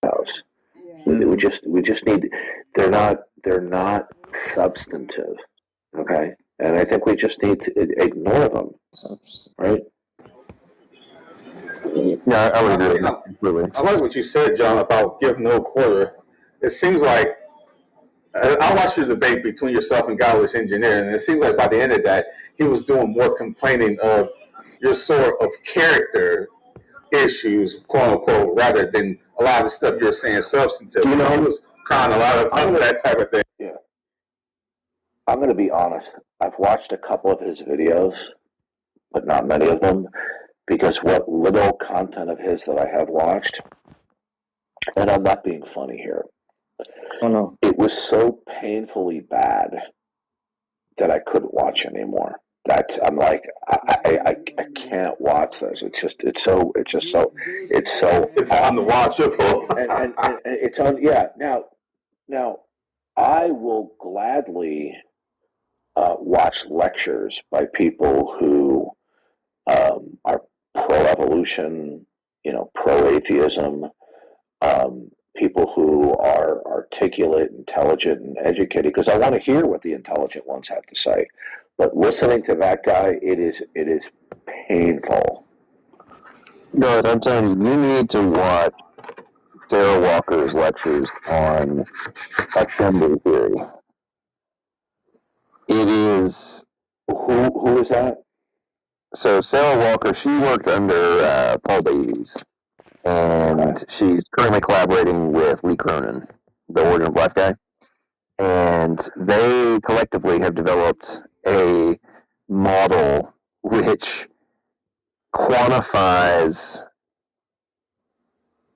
house. We just need. They're not substantive. Okay, and I think we just need to ignore them. Right? Yeah, I would agree completely. I like what you said, John, about give no quarter. It seems like I watched the debate between yourself and Godless Engineer, and it seems like by the end of that, he was doing more complaining of your sort of character issues, quote unquote, rather than a lot of the stuff you're saying substantive. You know, he was crying a lot of that type of thing. Yeah. I'm going to be honest. I've watched a couple of his videos, but not many of them, because what little content of his that I have watched, and I'm not being funny here, Oh no. it was so painfully bad that I couldn't watch anymore. I'm like, I can't watch this. It's so It's on the watchable. and it's on. Yeah. Now, I will gladly watch lectures by people who are pro-evolution, pro-atheism, people who are articulate, intelligent, and educated, because I want to hear what the intelligent ones have to say. But listening to that guy, it is painful. No, I'm telling you, you need to watch Sarah Walker's lectures on assembly theory. It is. Who is that? So Sarah Walker, she worked under Paul Davies, and she's currently collaborating with Lee Cronin, the Origin of Life guy, and they collectively have developed a model which quantifies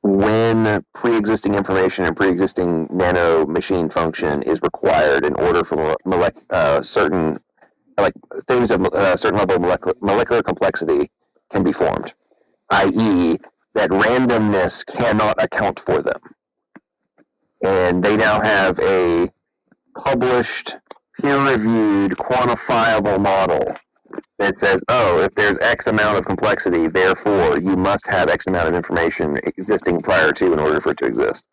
when pre-existing information and pre-existing nano machine function is required in order for certain things of a certain level of molecular complexity can be formed, i.e., that randomness cannot account for them. And they now have a published, peer-reviewed, quantifiable model that says, oh, if there's X amount of complexity, therefore you must have X amount of information existing prior to in order for it to exist.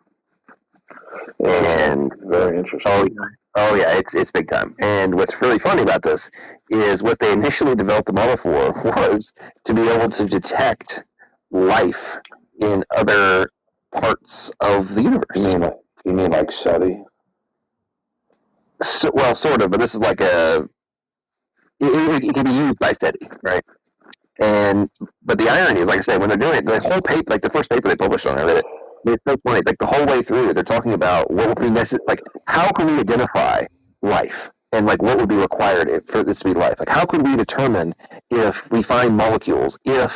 And very interesting. Oh yeah, it's big time. And what's really funny about this is what they initially developed the model for was to be able to detect life in other parts of the universe. You mean like SETI? Well, sort of, but this is like it can be used by SETI, right? But the irony is, like I said, when they're doing it, the whole paper, like the first paper they published on it, it's so funny. Like the whole way through, they're talking about what would be necessary. Like, how can we identify life, and like what would be required for this to be life? Like, how could we determine if we find molecules if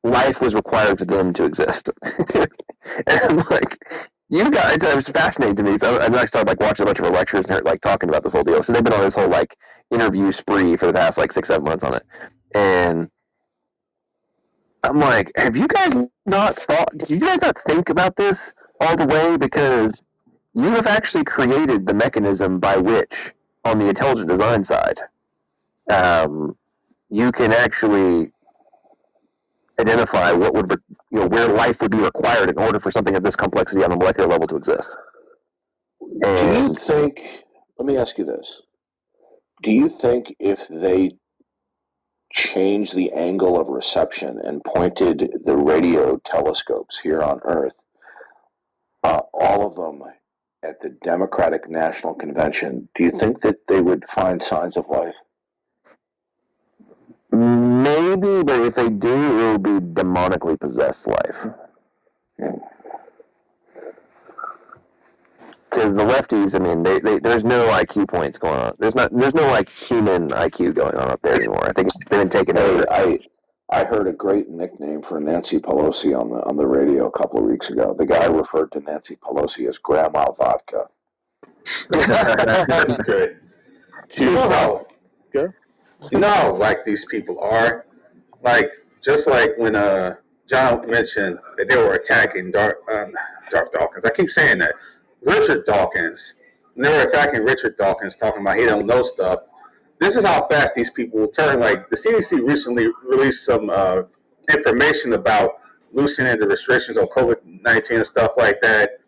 life was required for them to exist? And I'm like, you guys, it was fascinating to me. So, and I started like watching a bunch of her lectures and her like talking about this whole deal. So they've been on this whole like interview spree for the past like 6-7 months on it, and I'm like, have you guys not thought? Did you guys not think about this all the way? Because you have actually created the mechanism by which, on the intelligent design side, you can actually identify what would, where life would be required in order for something of this complexity on the molecular level to exist. Do you think? Let me ask you this: do you think if they changed the angle of reception and pointed the radio telescopes here on Earth, all of them at the Democratic National Convention, do you think that they would find signs of life? Maybe, but if they do, it will be demonically possessed life. Because the lefties, I mean, there's no IQ points going on. There's no like human IQ going on up there anymore. I think it's been taken over. I heard a great nickname for Nancy Pelosi on the radio a couple of weeks ago. The guy referred to Nancy Pelosi as Grandma Vodka. That's great. You know how like these people are, like just like when John mentioned that they were attacking Darth Dawkins. I keep saying that. Richard Dawkins. And they were attacking Richard Dawkins, talking about he don't know stuff. This is how fast these people will turn. Like the CDC recently released some information about loosening the restrictions on COVID-19 and stuff like that,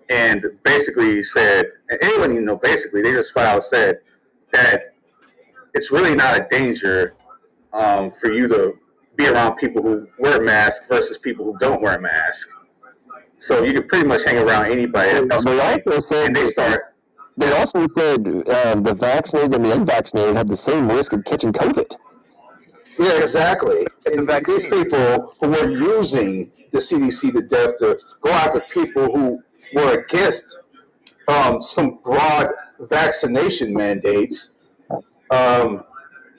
and basically said, and anyone you know, basically they just flat out said that it's really not a danger for you to be around people who wear masks versus people who don't wear masks. So you can pretty much hang around anybody. They also said the vaccinated and the unvaccinated have the same risk of catching COVID. Yeah, exactly. And these people who were using the CDC to death to go after people who were against some broad vaccination mandates,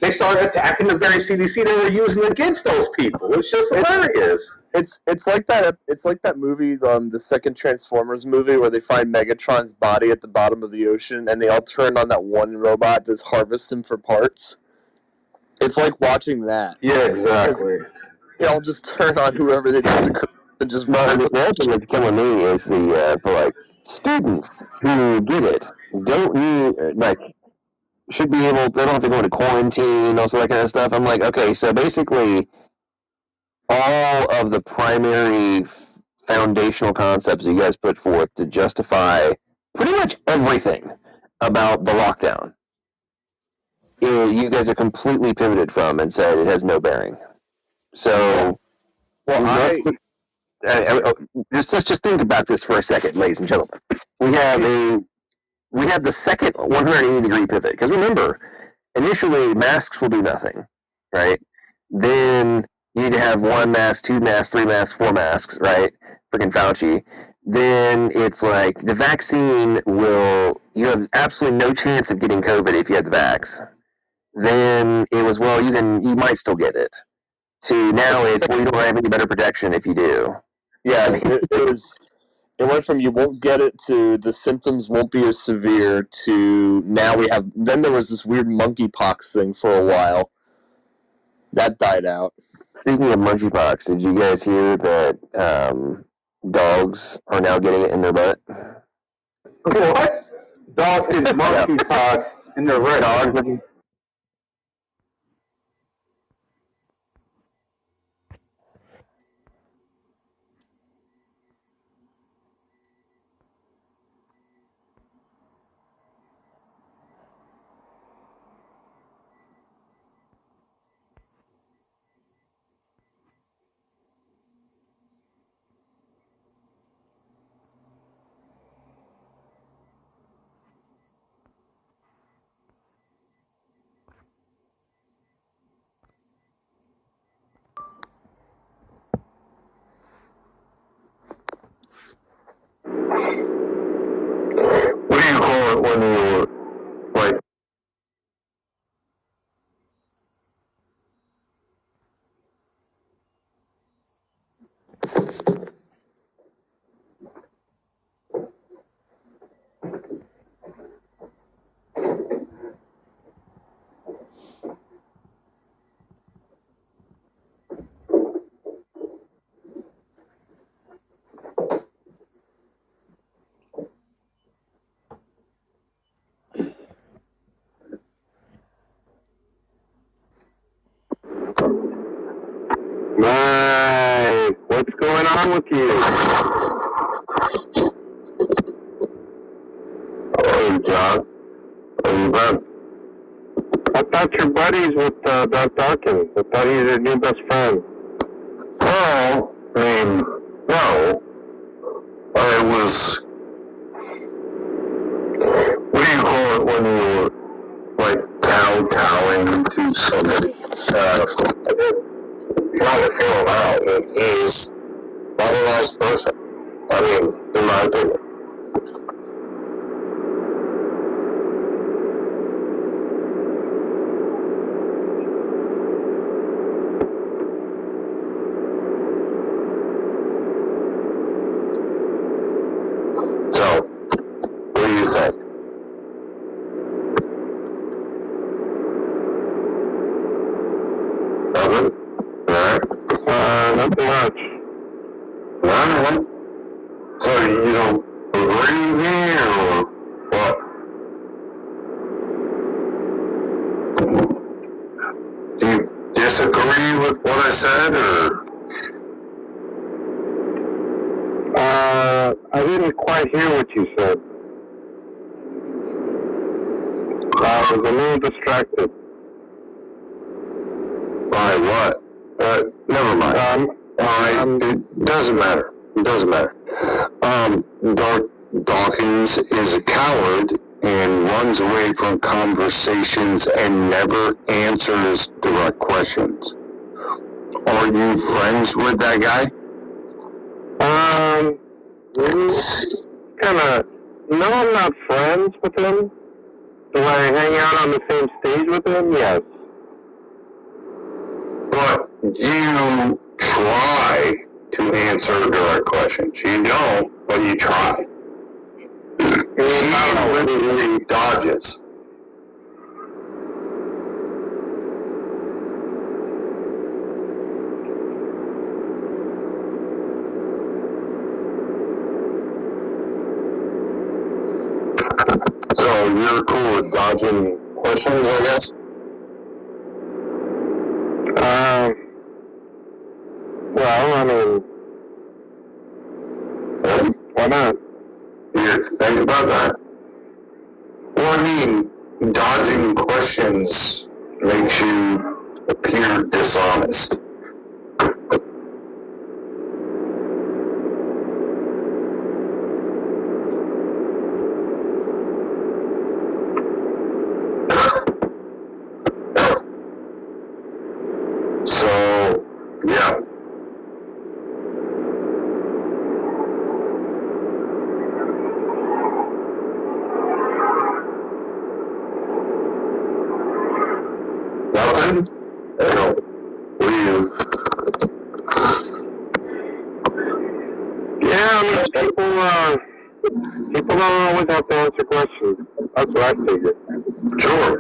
they started attacking the very CDC they were using against those people. It's just hilarious. It's like that movie, the second Transformers movie, where they find Megatron's body at the bottom of the ocean, and they all turn on that one robot to harvest him for parts. It's like watching that. Yeah, exactly. They all just turn on whoever they disagree and just murder. The other thing that's killing me is for like students who get it don't need should be able. They don't have to go into quarantine, also that kind of stuff. I'm like, okay, so basically, all of the primary foundational concepts you guys put forth to justify pretty much everything about the lockdown, you guys are completely pivoted from and said it has no bearing. So, let's just think about this for a second, ladies and gentlemen. We have the second 180-degree pivot, because remember, initially masks will do nothing, right? Then you need to have 1 mask, 2 masks, 3 masks, 4 masks, right? Freaking Fauci. Then it's like the vaccine you have absolutely no chance of getting COVID if you have the vax. Then it was, you might still get it. To now it's, you don't have any better protection if you do. Yeah, it went from you won't get it to the symptoms won't be as severe to now then there was this weird monkeypox thing for a while. That died out. Speaking of monkeypox, did you guys hear that dogs are now getting it in their butt? What? Dogs get monkeypox in their red. Dogs. What do you call it when you're like? Mike, what's going on with you? Hey, John. How you been? I thought you're buddies with Doc Dawkins. I thought he was your new best friend. Well, I mean, no. I was... What do you call it when you're, like, kowtowing to somebody? Trying to feel him out, and he's not a nice person. I mean, in my opinion. So, what do you think? Nothing? Alright. Nothing much. Alright. So, you don't agree with me, or what? Do you disagree with what I said, or? didn't quite hear what you said. I was a little distracted. By what? Never mind. It doesn't matter. It doesn't matter. Dawkins is a coward and runs away from conversations and never answers direct questions. Are you friends with that guy? No, I'm not friends with him. Do I hang out on the same stage with him? Yes. But you try to answer direct questions. You don't, but you try. He literally dodges. So you're cool with dodging questions, I guess? Well, I mean, why not? You think about that. Well, I mean, dodging questions makes you appear dishonest. So, yeah. Nothing? I don't believe. Yeah, I mean, people don't always have to answer questions. That's what I figured. Sure.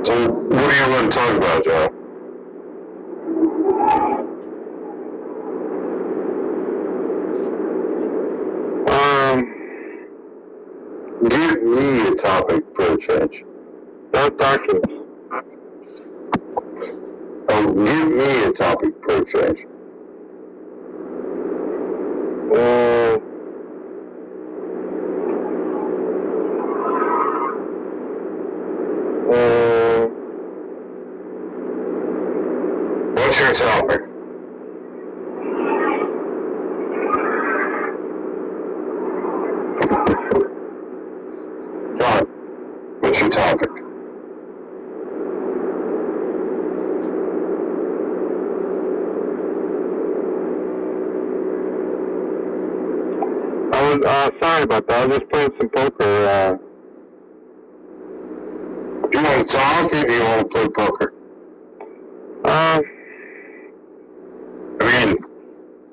So, what do you want to talk about, Joe? Give me a topic for a change. Don't talk to us. Oh, give me a topic for a change. What's your topic? John, what's your topic? I was sorry about that. I was just playing some poker. Do you want to talk or do you want to play poker? I mean, if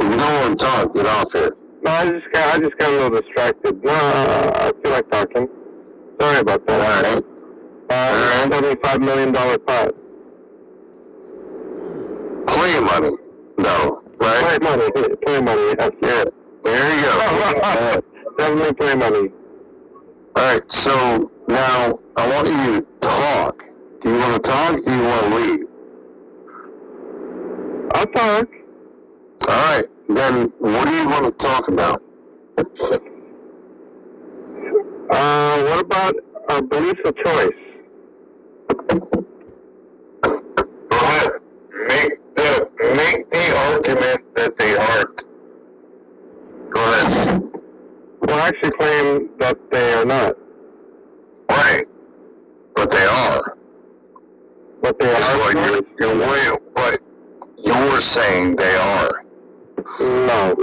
you don't want to talk, get off here. No, I just got a little distracted. No, I feel like talking. Sorry about that. All right. $75 million pot. Play money. No, right? Play money, yes. Yeah, there you go. Definitely play money. Alright, so now I want you to talk. Do you want to talk or do you want to leave? I'll talk. Alright, then what do you want to talk about? What about our beliefs of choice? Go ahead. Make the argument that they aren't. Go ahead. Well, I actually claim that they are not. Right. But they are. But they Is are. what you're saying they are. No.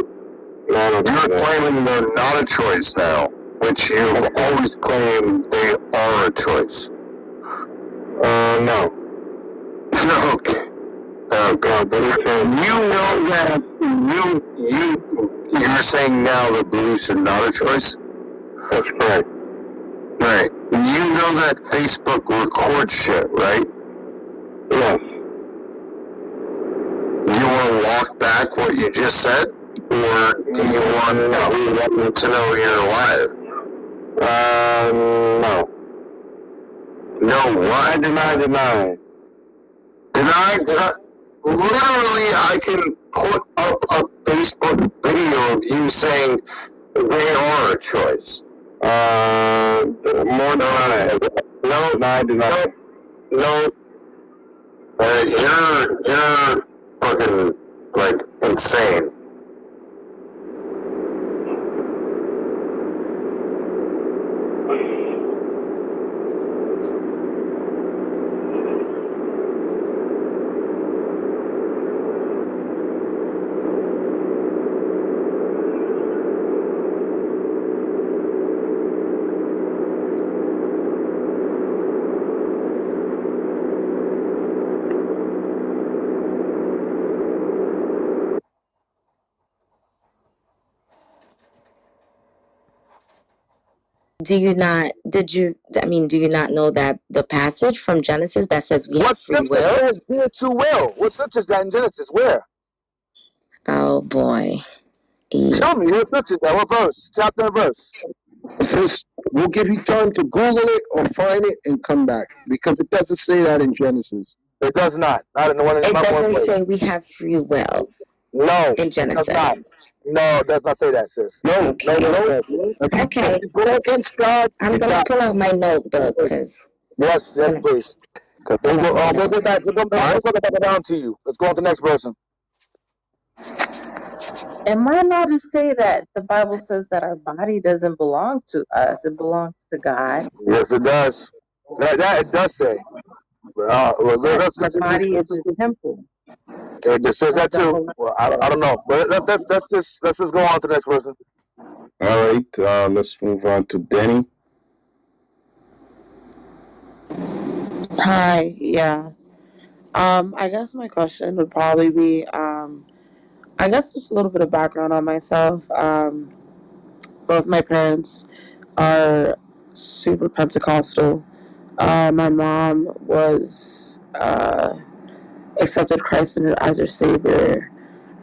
No, You're claiming they're not a choice now, which you've always claimed they are a choice. No. Okay. You know that you're saying now that beliefs are not a choice? That's correct. Right. You know that Facebook records shit, right? Yes. You want to walk back what you just said? Or do you want to know you're alive? No. No, what? Deny. Deny. Literally, I can put up a Facebook video of you saying they are a choice. More deny. Deny. No. You're fucking, like, insane. Do you not know that the passage from Genesis that says we have free will? Says true will? What scriptures that in Genesis? Where? Oh boy. Yeah. Show me what scriptures that. What verse? Chapter and verse. Sis, we'll give you time to Google it or find it and come back because it doesn't say that in Genesis. It does not. Not in the one in It my doesn't say we have free will. No. In Genesis. It does not. No, it does not say that, sis. No. Okay. Go against God. I'm gonna pull out my notebook because. Yes, please. We'll go back. We'll go back down to you. Let's go on to the next person. Am I allowed to say that the Bible says that our body doesn't belong to us? It belongs to God. Yes, it does. That it does say. The body is a temple. It says that too. Well, I don't know. But let's just go on to the next person. All right. Let's move on to Denny. Hi, yeah. I guess my question would probably be, I guess just a little bit of background on myself. Both my parents are super Pentecostal. My mom was accepted Christ as her Savior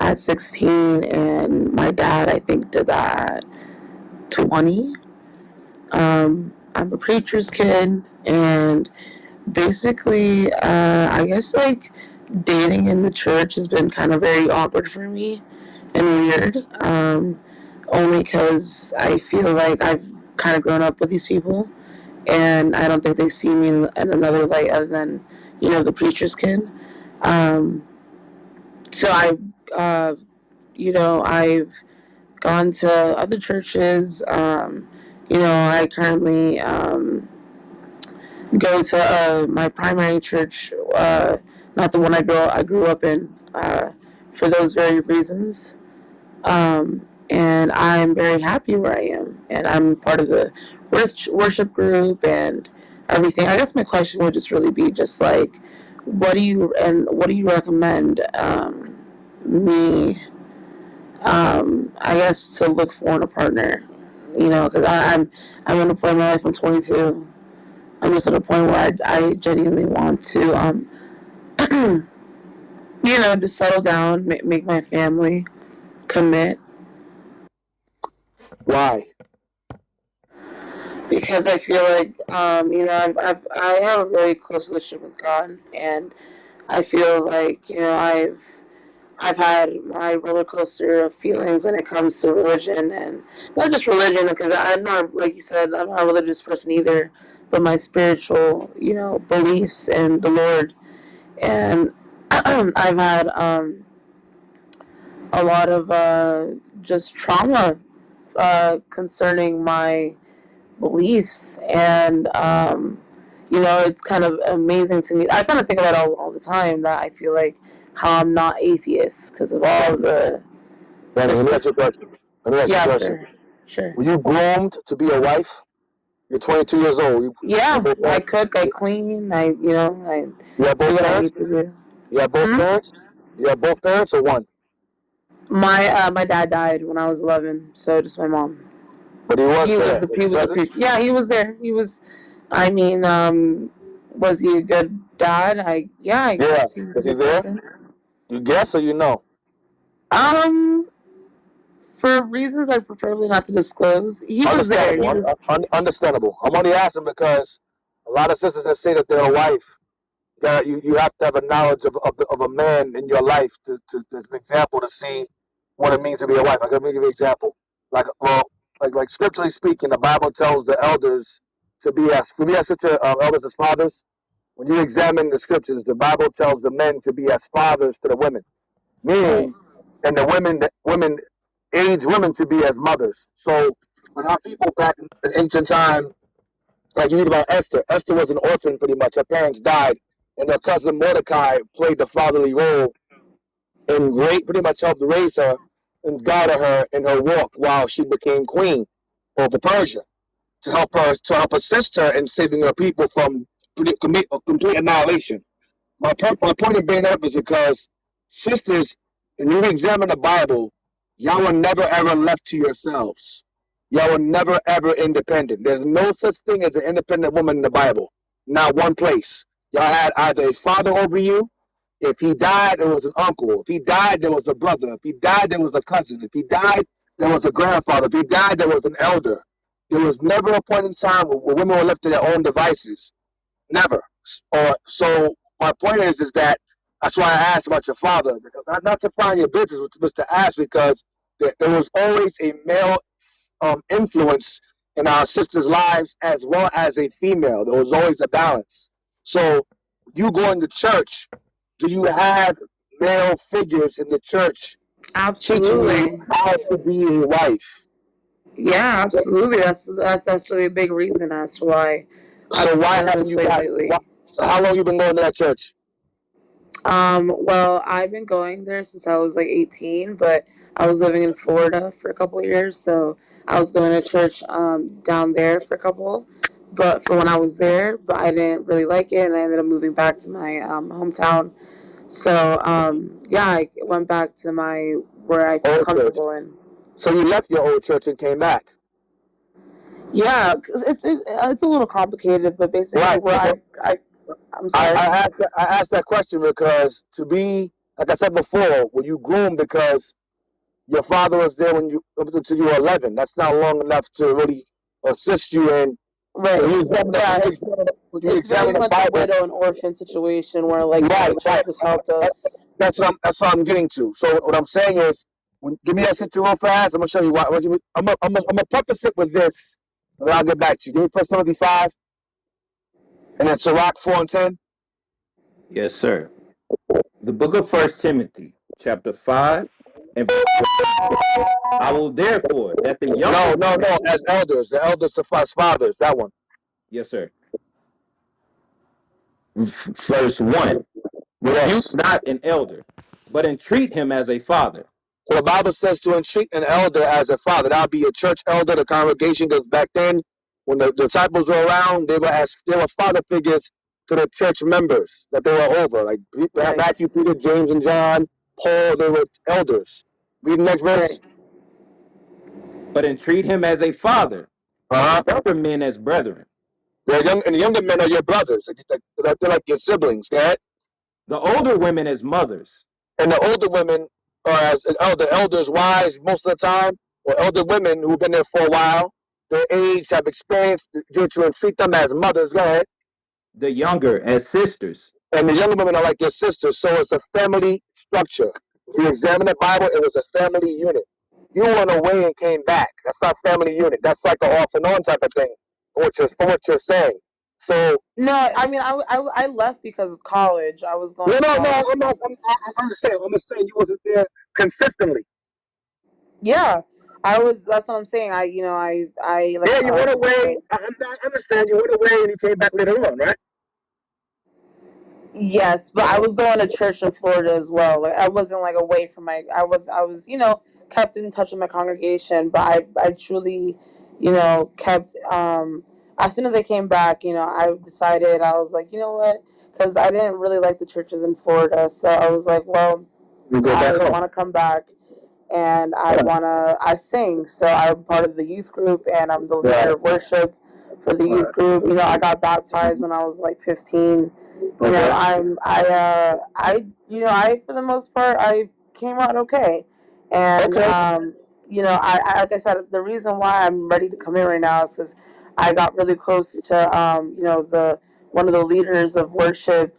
at 16, and my dad, I think, did that at 20. I'm a preacher's kid, and basically, I guess like dating in the church has been kind of very awkward for me and weird. Only because I feel like I've kind of grown up with these people, and I don't think they see me in another light other than, the preacher's kid. So I've gone to other churches. I currently go to my primary church, not the one I grew up in, for those very reasons. And I'm very happy where I am, and I'm part of the worship group and everything. I guess my question would just really be just like, what do you recommend me, I guess, to look for in a partner? Because I'm in a point in my life. I'm 22. I'm just at a point where I genuinely want to, just settle down, make my family, commit. Why? Because I feel like, I have a really close relationship with God, and I feel like, I've had my roller coaster of feelings when it comes to religion, and not just religion, because I'm not, like you said, I'm not a religious person either, but my spiritual, beliefs in the Lord. And I've had a lot of just trauma concerning my beliefs, and you know, it's kind of amazing to me. I kind of think about it all the time, that I feel like how I'm not atheist because of all the. Let me ask you a question. Yeah, sure. Were you groomed to be a wife? You're 22 years old. Yeah, I cook, I clean, you have do both what I parents? need to do. You have both parents? You have both parents or one? My dad died when I was 11, so just my mom. But he was there. Yeah, he was there. He was. I mean, was he a good dad? I guess he was a Was he good there? person. You guess or you know? For reasons I'd preferably not to disclose, he was there. Understandable. I'm only asking because a lot of sisters that say that they're a wife, that you have to have a knowledge of a man in your life to as an example to see what it means to be a wife. Let me give you an example. Like scripturally speaking, the Bible tells the elders to be as elders as fathers. When you examine the scriptures, the Bible tells the men to be as fathers to the women, meaning, and the women age women to be as mothers. So when our people back in ancient time, like you read about Esther. Esther was an orphan pretty much. Her parents died, and her cousin Mordecai played the fatherly role and pretty much helped raise her and guided her in her walk while she became queen over Persia to help assist her in saving her people from complete annihilation. My point of bringing that up is because sisters, when you examine the Bible, y'all were never ever left to yourselves. Y'all were never ever independent. There's no such thing as an independent woman in the Bible. Not one place. Y'all had either a father over you. If he died, there was an uncle. If he died, there was a brother. If he died, there was a cousin. If he died, there was a grandfather. If he died, there was an elder. There was never a point in time where women were left to their own devices. Never. So my point is that that's why I asked about your father. Not to find your business, but to ask because there was always a male influence in our sisters' lives as well as a female. There was always a balance. So you going to church, do you have male figures in the church Absolutely. teaching you how to be a wife? Yeah, absolutely. That's actually a big reason as to why. So why haven't you how long you been going to that church? Well, I've been going there since I was like 18, but I was living in Florida for a couple of years, so I was going to church down there for a couple. But for when I was there, but I didn't really like it, and I ended up moving back to my hometown. So I went back to where I feel comfortable in. So you left your old church and came back. Yeah, it's a little complicated, but basically, I'm sorry. I asked that question because to be, like I said before, were you groomed because your father was there when you up until you were 11? That's not long enough to really assist you in. Right. It's very much a widow and orphan situation where the church has helped us. That's what I'm getting to. So what I'm saying is, give me that shit real fast. I'm gonna show you why. I'm gonna preface it with this, and I'll get back to you. Give me 1 Timothy 5, and then Sirach 4:10. Yes, sir. The book of 1 Timothy, chapter 5, and I will therefore that the young No, as elders, the elders to fathers, that one. Yes, sir. Verse 1. Rebuke not an elder, but entreat him as a father. So the Bible says to entreat an elder as a father. That would be a church elder, the congregation, because back then, when the disciples were around, they were father figures to the church members that they were over. Like Matthew, Peter, James, and John, Paul, they were elders. Read the next verse. But entreat him as a father, other men as brethren. And the younger men are your brothers. They're like your siblings, right? The older women as mothers. And the older women are as elders' wives most of the time, or elder women who've been there for a while. Their age, have experience, to treat them as mothers. Go ahead. The younger as sisters. And the younger women are like your sisters. So it's a family structure. If you examine the Bible, it was a family unit. You went away and came back. That's not family unit. That's like an off and on type of thing. For what you're saying. So no, I mean I left because of college. I was going. No, I'm understanding. I'm just saying you wasn't there consistently. Yeah, That's what I'm saying. I like. Yeah, you went away. I understand. You went away and you came back later on, right? Yes, but I was going to church in Florida as well. Like I wasn't like away from my. I was kept in touch with my congregation, but I truly, kept. As soon as I came back, I decided I was like, you know what, because I didn't really like the churches in Florida, so I was like, well, I want to come back. And I sing. So I'm part of the youth group, and I'm the leader of worship for the youth group. I got baptized when I was like 15. I for the most part, I came out okay. And, I like I said, the reason why I'm ready to come in right now is because I got really close to, one of the leaders of worship.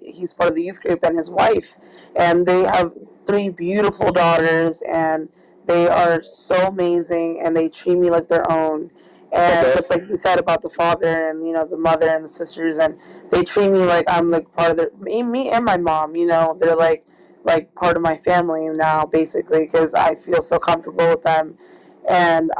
He's part of the youth group, and his wife, and they have 3 beautiful daughters, and they are so amazing, and they treat me like their own. And just like you said about the father and the mother and the sisters, and they treat me like I'm like part of their me and my mom. They're like part of my family now, basically, because I feel so comfortable with them. And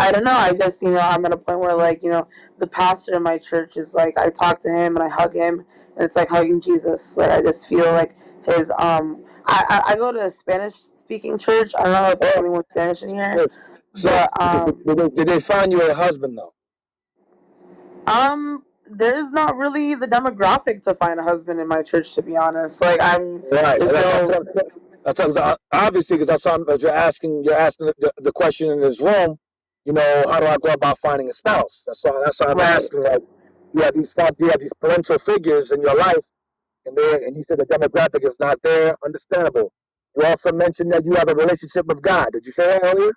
I don't know. I just, I'm at a point where, like, the pastor in my church is like, I talk to him and I hug him, and it's like hugging Jesus. Like, I just feel like his, I go to a Spanish speaking church. I don't know if there's anyone Spanish in here. But, did they find you a husband, though? There's not really the demographic to find a husband in my church, to be honest. Like, right. Obviously, because I saw you're asking the question in this room. How do I go about finding a spouse? That's all I'm asking. Like, you have these parental figures in your life, and you said the demographic is not there. Understandable. You also mentioned that you have a relationship with God. Did you say that earlier?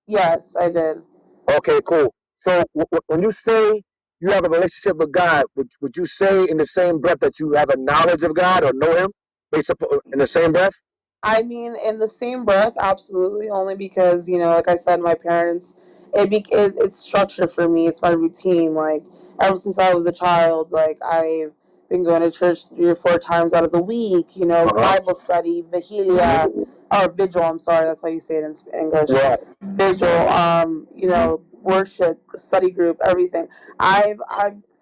Yes, I did. Okay, cool. So when you say you have a relationship with God, would you say in the same breath that you have a knowledge of God or know Him, in the same breath? I mean, in the same breath, absolutely. Only because like I said, my parents. It's structure for me. It's my routine. Like ever since I was a child, like I've been going to church 3 or 4 times out of the week. Bible study, vigilia, or vigil. I'm sorry, that's how you say it in English. Right. Vigil. Worship, study group, everything. I've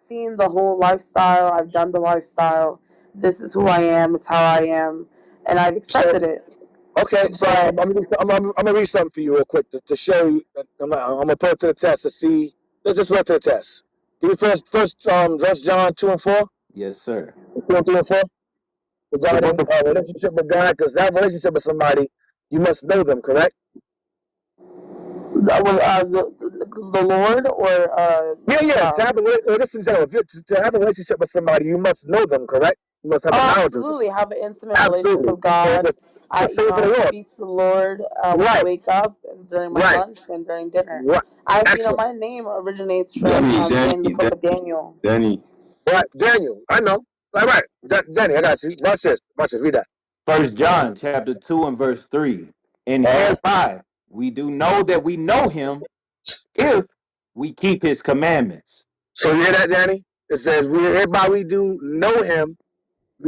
seen the whole lifestyle. I've done the lifestyle. This is who I am. It's how I am, and I've accepted it. Okay, so I'm gonna read something for you real quick to show you. I'm gonna put it to the test to see. Let's just put it to the test. Give me first John 2 and 4. Yes, sir. 2 and 3 and 4. Regarding a relationship with God, because that relationship with somebody, you must know them, correct? The Lord, or yeah. To have a relationship with somebody, you must know them, correct? You must have a knowledge. Absolutely, have an intimate relationship with God. I speak to the Lord when I wake up, and during my lunch, and during dinner. My name originates from in the book of Daniel. Right, Daniel. I know. All right, Danny, I got you. Watch this. Read that. 1 John chapter 2 and verse 3. And hereby we do know that we know Him if we keep His commandments. So you hear that, Danny? It says hereby we do know Him,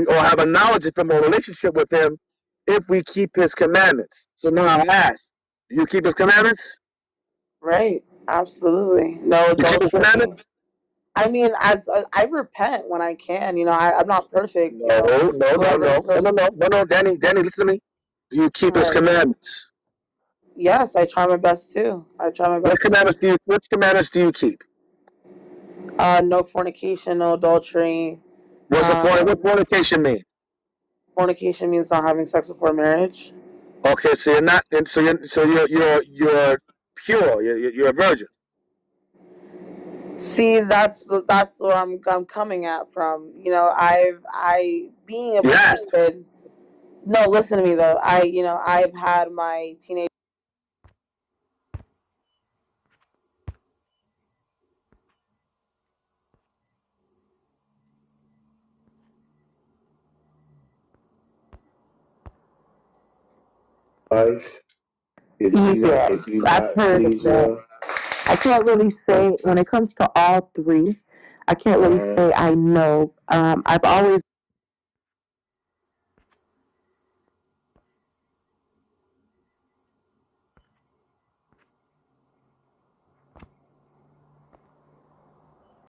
or have a knowledge of Him, or a relationship with Him, if we keep His commandments. So now I ask, do you keep His commandments? Right, absolutely. No, you keep His commandments? I mean, I repent when I can. I'm not perfect. No, Danny, listen to me. Do you keep His commandments? Yes, I try my best too. Which commandments do you keep? No fornication, no adultery. What fornication mean? Fornication means not having sex before marriage. Okay, so you're not. So you're pure. You're a virgin. See, that's where I'm coming at from. Being a kid. No, listen to me though. I've had my teenage. I've heard of that. I can't really say when it comes to all 3. I can't really say I know. I've always